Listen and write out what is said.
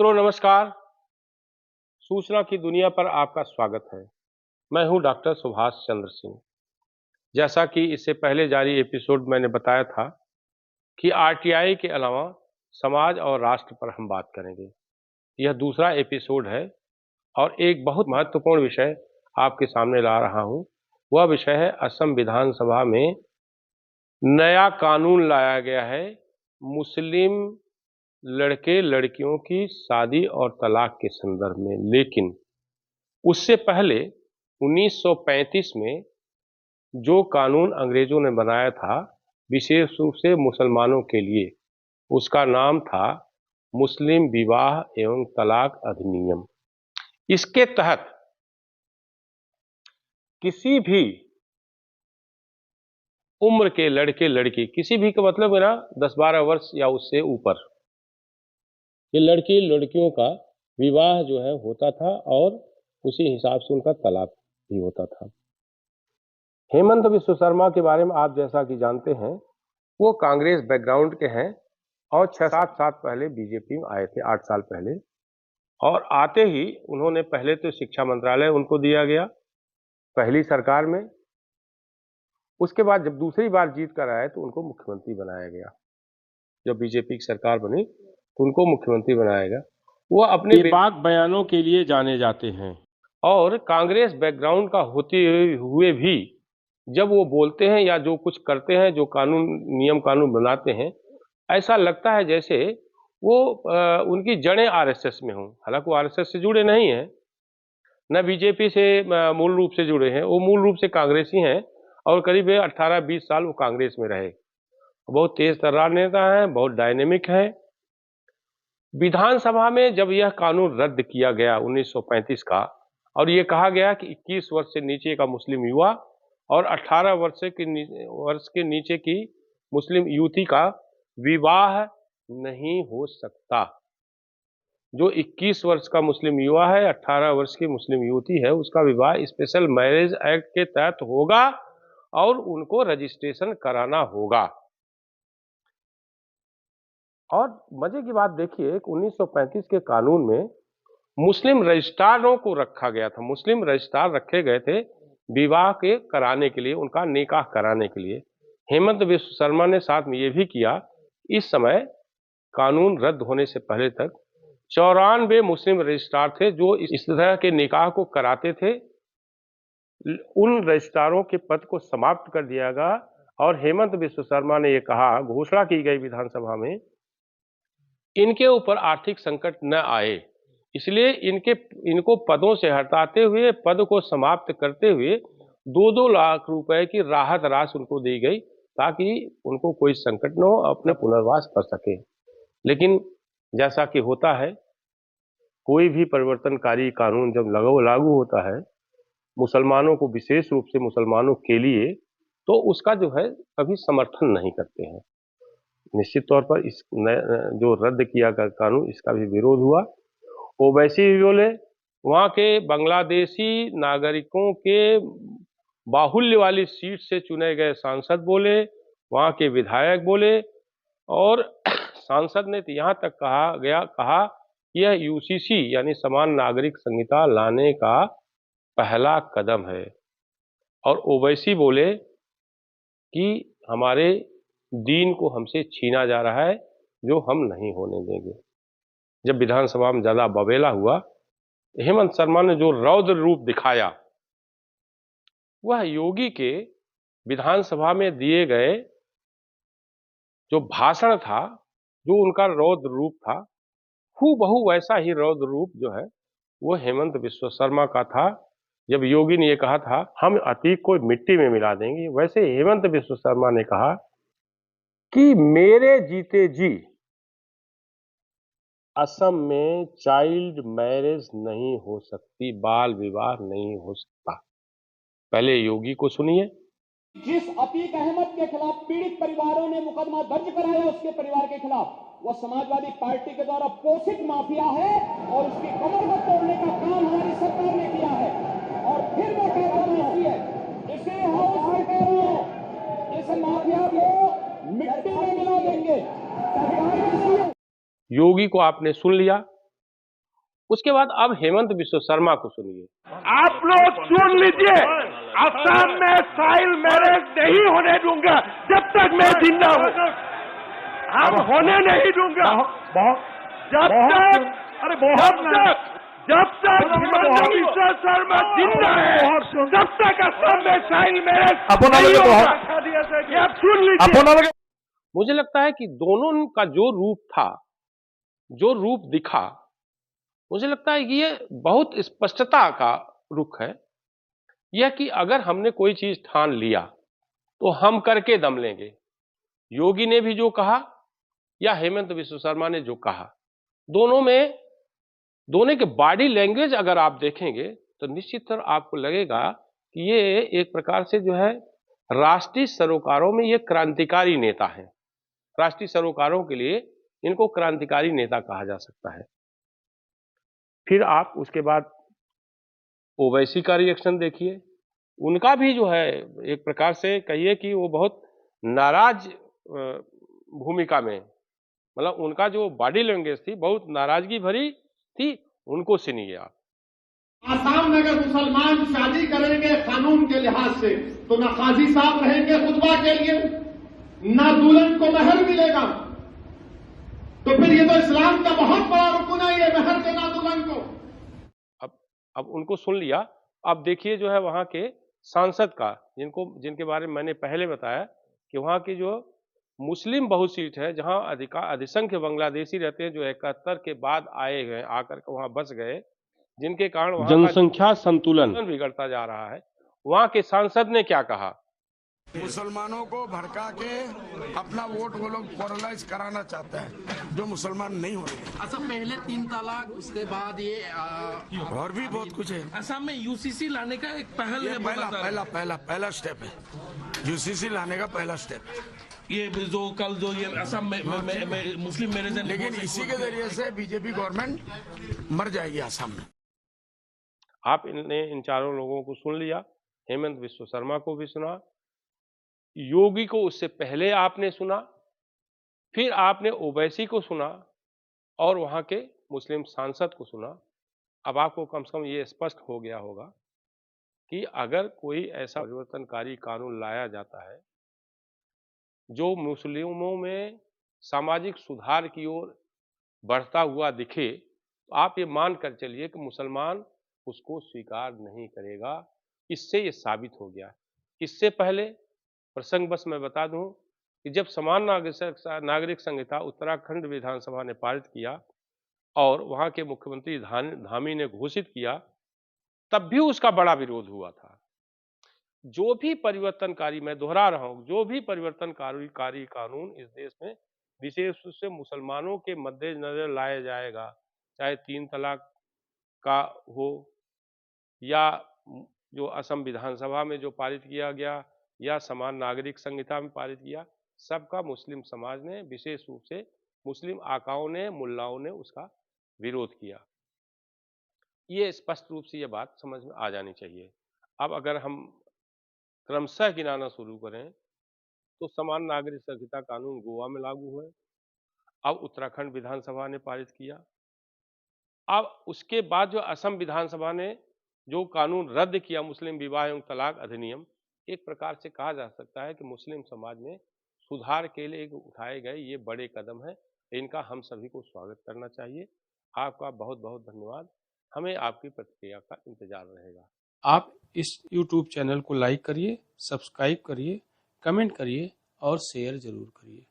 मित्रों नमस्कार। सूचना की दुनिया पर आपका स्वागत है। मैं हूं डॉक्टर सुभाष चंद्र सिंह। जैसा कि इससे पहले जारी एपिसोड मैंने बताया था कि आरटीआई के अलावा समाज और राष्ट्र पर हम बात करेंगे। यह दूसरा एपिसोड है और एक बहुत महत्वपूर्ण विषय आपके सामने ला रहा हूं। वह विषय है असम विधानसभा में नया कानून लाया गया है मुस्लिम लड़के लड़कियों की शादी और तलाक के संदर्भ में। लेकिन उससे पहले 1935 में जो कानून अंग्रेजों ने बनाया था विशेष रूप से मुसलमानों के लिए, उसका नाम था मुस्लिम विवाह एवं तलाक अधिनियम। इसके तहत किसी भी उम्र के लड़के लड़की, किसी भी का मतलब है ना 10-12 वर्ष या उससे ऊपर, ये लड़की लड़कियों का विवाह जो है होता था और उसी हिसाब से उनका तलाक भी होता था। हेमंत बिस्व शर्मा के बारे में आप जैसा कि जानते हैं, वो कांग्रेस बैकग्राउंड के हैं और 6-7 साल पहले बीजेपी में आए थे, 8 साल पहले। और आते ही उन्होंने पहले तो शिक्षा मंत्रालय उनको दिया गया पहली सरकार में। उसके बाद जब दूसरी बार जीत कर आए तो उनको मुख्यमंत्री बनाया गया। जब बीजेपी की सरकार बनी तो उनको मुख्यमंत्री बनाया गया। वो अपने बेबाक बयानों के लिए जाने जाते हैं और कांग्रेस बैकग्राउंड का होते हुए भी जब वो बोलते हैं या जो कुछ करते हैं, जो नियम कानून बनाते हैं, ऐसा लगता है जैसे वो उनकी जड़ें आरएसएस में हों। हालांकि वो आरएसएस से जुड़े नहीं हैं, न बीजेपी से मूल रूप से जुड़े हैं, वो मूल रूप से कांग्रेसी हैं और करीब 18-20 साल वो कांग्रेस में रहे। बहुत तेज तर्रार नेता हैं, बहुत डायनेमिक है। विधानसभा में जब यह कानून रद्द किया गया 1935 का और ये कहा गया कि 21 वर्ष से नीचे का मुस्लिम युवा और 18 वर्ष के नीचे की मुस्लिम युवती का विवाह नहीं हो सकता। जो 21 वर्ष का मुस्लिम युवा है, 18 वर्ष की मुस्लिम युवती है, उसका विवाह स्पेशल मैरिज एक्ट के तहत होगा और उनको रजिस्ट्रेशन कराना होगा। और मजे की बात देखिए, 1935 के कानून में मुस्लिम रजिस्ट्रारों को रखा गया था। मुस्लिम रजिस्ट्रार रखे गए थे विवाह के कराने के लिए, उनका निकाह कराने के लिए। हेमंत बिस्व शर्मा ने साथ में ये भी किया। इस समय कानून रद्द होने से पहले तक 94 मुस्लिम रजिस्ट्रार थे जो इस तरह के निकाह को कराते थे। उन रजिस्ट्रारों के पद को समाप्त कर दिया गया और हेमंत बिस्व शर्मा ने ये कहा, घोषणा की गई विधानसभा में, इनके ऊपर आर्थिक संकट न आए, इसलिए इनको पदों से हटाते हुए, पद को समाप्त करते हुए 2-2 लाख रुपए की राहत राशि उनको दी गई ताकि उनको कोई संकट न हो, अपने पुनर्वास कर सके। लेकिन जैसा कि होता है, कोई भी परिवर्तनकारी कानून जब लागू होता है मुसलमानों को, विशेष रूप से मुसलमानों के लिए, तो उसका जो है कभी समर्थन नहीं करते हैं। निश्चित तौर पर इस जो रद्द किया गया कानून, इसका भी विरोध हुआ। ओवैसी भी बोले, वहाँ के बांग्लादेशी नागरिकों के बाहुल्य वाली सीट से चुने गए सांसद बोले, वहाँ के विधायक बोले और सांसद ने तो यहाँ तक कहा कि यह यूसीसी यानी समान नागरिक संहिता लाने का पहला कदम है। और ओवैसी बोले कि हमारे दीन को हमसे छीना जा रहा है, जो हम नहीं होने देंगे। जब विधानसभा में ज्यादा बवेला हुआ, हेमंत शर्मा ने जो रौद्र रूप दिखाया, वह योगी के विधानसभा में दिए गए जो भाषण था, जो उनका रौद्र रूप था, हूबहू वैसा ही रौद्र रूप जो है वो हेमंत बिस्व शर्मा का था। जब योगी ने ये कहा था हम अतीक को मिट्टी में मिला देंगे, वैसे हेमंत बिस्व शर्मा ने कहा कि मेरे जीते जी असम में चाइल्ड मैरिज नहीं हो सकती, बाल विवाह नहीं हो सकता। पहले योगी को सुनिए। जिस अतीक अहमद के खिलाफ पीड़ित परिवारों ने मुकदमा दर्ज कराया, उसके परिवार के खिलाफ, वह समाजवादी पार्टी के द्वारा पोषित माफिया है और उसकी कमर को तोड़ने का काम हमारी सरकार ने किया है। और फिर मैं कहता हूं, इसे हाउस में कह रहा हूं, इस माफिया को मिट्टी में मिला देंगे। योगी को आपने सुन लिया। उसके बाद अब हेमंत बिश्व शर्मा को सुनिए। आप लोग सुन लीजिए, असम में चाइल्ड मैरिज नहीं होने दूंगा जब तक मैं जिंदा हूं। हम होने नहीं दूंगा जब तक हेमंत बिश्व शर्मा जिंदा है, तब तक असम में चाइल्ड मैरिज नहीं होगा। ये आप सुन लीजिए। मुझे लगता है कि दोनों का जो रूप था, जो रूप दिखा, मुझे लगता है कि ये बहुत स्पष्टता का रुख है। यह कि अगर हमने कोई चीज ठान लिया तो हम करके दम लेंगे। योगी ने भी जो कहा या हेमंत बिश्व शर्मा ने जो कहा, दोनों के बॉडी लैंग्वेज अगर आप देखेंगे तो निश्चित तौर आपको लगेगा कि ये एक प्रकार से जो है राष्ट्रीय सरोकारों में ये क्रांतिकारी नेता हैं। राष्ट्रीय सरोकारों के लिए इनको क्रांतिकारी नेता कहा जा सकता है। फिर आप उसके बाद ओवैसी का रिएक्शन देखिए, उनका भी जो है एक प्रकार से कहिए कि वो बहुत नाराज भूमिका में, मतलब उनका जो बॉडी लैंग्वेज थी बहुत नाराजगी भरी थी। उनको सुनिए आप। आसाम में अगर मुसलमान शादी करेंगे कानून के लिहाज से तो ना काजी साहब रहेंगे खुतबा के लिए, ना दुल्हन को महर मिलेगा। तो फिर ये तो इस्लाम का बहुत बड़ा रुकन है, ये महर देना दुल्हन को। अब उनको सुन लिया। अब देखिए जो है वहां के सांसद का, जिनके बारे में मैंने पहले बताया कि वहां की जो मुस्लिम बहु सीट है, जहां अधिसंख्य बांग्लादेशी रहते हैं जो 71 के बाद आए हैं, आकर के वहां बस गए, जिनके कारण वहां जनसंख्या संतुलन बिगड़ता जा रहा है। वहां के सांसद ने क्या कहा? मुसलमानों को भड़का के अपना वोट वो लोग पोलराइज कराना चाहते हैं, जो मुसलमान नहीं हो रहे। असम पहले 3 तलाक, उसके बाद ये और भी बहुत कुछ है। असम में यूसीसी लाने का एक पहल है, पहला स्टेप है। यूसीसी लाने का पहला स्टेप। ये जो कल जो ये असम में मुस्लिम मैरिज, लेकिन इसी के जरिए से बीजेपी गवर्नमेंट मर जाएगी असम में। आप इन चारों लोगों को सुन लिया, हेमंत बिश्व शर्मा को भी सुना, योगी को उससे पहले आपने सुना, फिर आपने ओवैसी को सुना और वहां के मुस्लिम सांसद को सुना। अब आपको कम से कम ये स्पष्ट हो गया होगा कि अगर कोई ऐसा परिवर्तनकारी कानून लाया जाता है जो मुस्लिमों में सामाजिक सुधार की ओर बढ़ता हुआ दिखे, तो आप ये मान कर चलिए कि मुसलमान उसको स्वीकार नहीं करेगा। इससे ये साबित हो गया। इससे पहले प्रसंग बस मैं बता दूं कि जब समान नागरिक संहिता उत्तराखंड विधानसभा ने पारित किया और वहां के मुख्यमंत्री धामी ने घोषित किया, तब भी उसका बड़ा विरोध हुआ था। जो भी परिवर्तनकारी, मैं दोहरा रहा हूं, जो भी परिवर्तनकारी कानून इस देश में विशेष रूप से मुसलमानों के मद्देनजर लाया जाएगा, चाहे 3 तलाक का हो या जो असम विधानसभा में जो पारित किया गया या समान नागरिक संहिता में पारित किया, सबका मुस्लिम समाज ने, विशेष रूप से मुस्लिम आकाओं ने, मुल्लाओं ने उसका विरोध किया। ये स्पष्ट रूप से ये बात समझ में आ जानी चाहिए। अब अगर हम क्रमशः गिनाना शुरू करें तो समान नागरिक संहिता कानून गोवा में लागू हुए, अब उत्तराखंड विधानसभा ने पारित किया। अब उसके बाद जो असम विधानसभा ने जो कानून रद्द किया, मुस्लिम विवाह एवं तलाक अधिनियम, एक प्रकार से कहा जा सकता है कि मुस्लिम समाज में सुधार के लिए उठाए गए ये बड़े कदम हैं। इनका हम सभी को स्वागत करना चाहिए। आपका बहुत बहुत धन्यवाद। हमें आपकी प्रतिक्रिया का इंतजार रहेगा। आप इस YouTube चैनल को लाइक करिए, सब्सक्राइब करिए, कमेंट करिए और शेयर जरूर करिए।